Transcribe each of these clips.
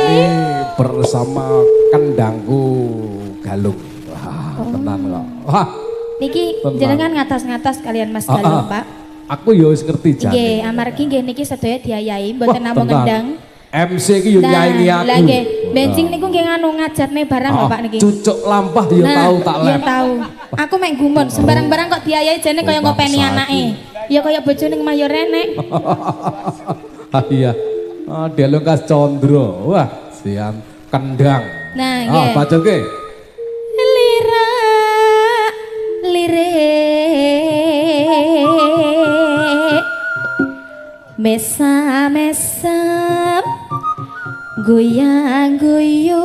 ini bersama kendangku Galung. Wah, tenan kok. Wah. Niki jenengan ngatas-ngatas kalian Mas Galung, Pak. Aku ya wis ngerti jane. Nggih, amargi nggih niki sedaya diayahi mboten namung ngendang. MC iki yo nyaingi aku. Lah nggih, benjing niku nggih nganu ngajatne barang lho Pak niki. Cucuk lampah ya tau tak lep. Ya tau. Aku mek gumun, sembarang-barang kok diayahi jane kaya ngopeni anake. Ya kaya bojone mah ya renek. Iya. Delong kas Condro. Wah, sian kendang. Nah, nggih. Bacoke. Lira lirik mesam-mesam goyang-goyang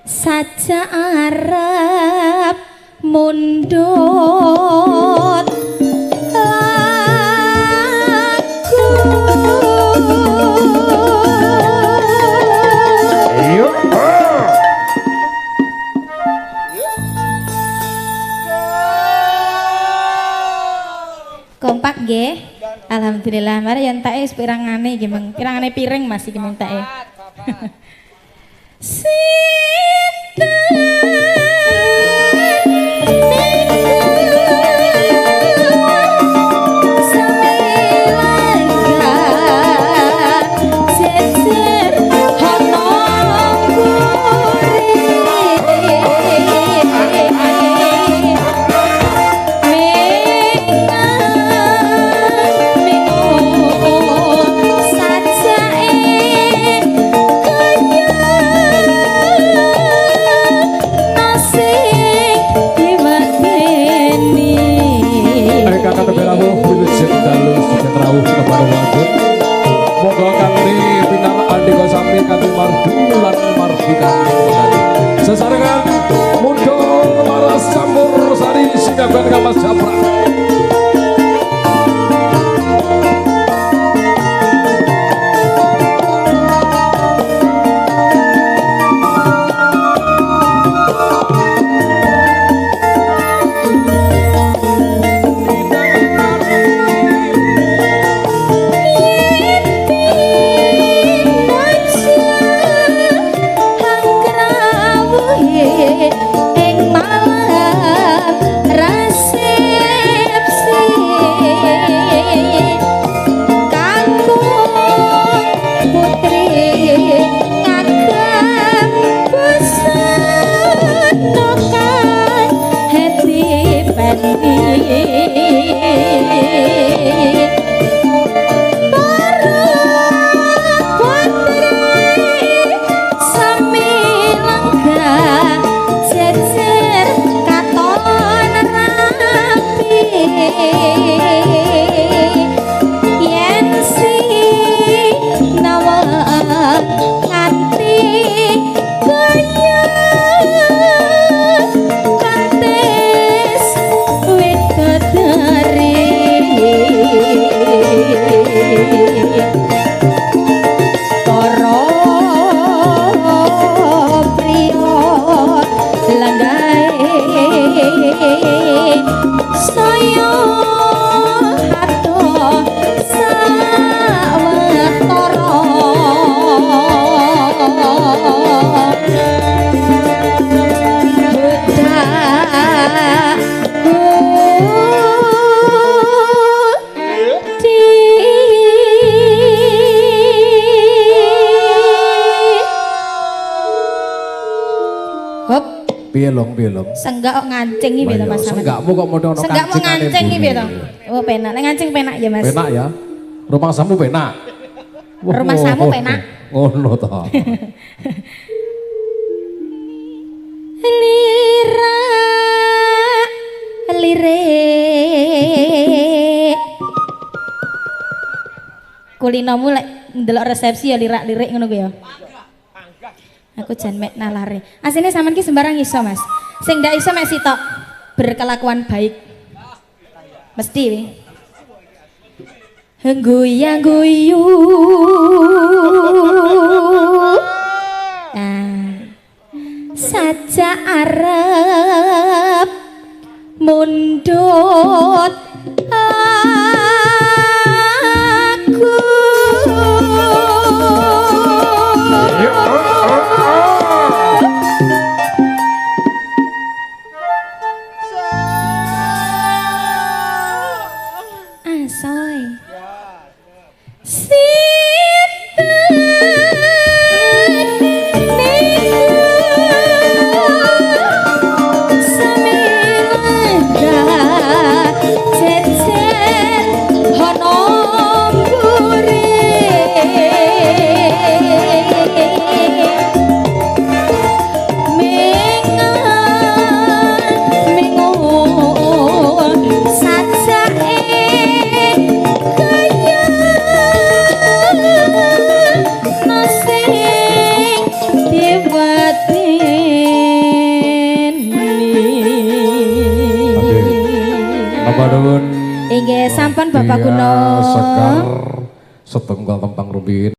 saja arep mundut kompak nggih. Alhamdulillah, mari yen take pirangane nggih Mang. Pirangane piring Mas iki mung take. Sesarengan mundur malas campur sari singgapan kamas japrak. Senggak kok ngancing iki lho Mas. Senggakmu kok modho ono kancingane. Senggak mau ngancing iki lho. Oh penak, nek ngancing penak ya Mas. Penak ya. Rumah samu penak. Rumah samu penak. Ngono to. Lira lirik kulinomu lek ndelok resepsi ya lirak-lirik ngono ku ya. Aku jan mek nalare. Asine sampean ki sembarang iso, Mas. Sing ndak iso mek sitok berkelakuan baik. Mesti. Goyang-guyu. Nah. Saja arep mundut aku. Atur nuwun. Inggih sampun Bapak Kuno. Sekar setunggal kempang rumiyin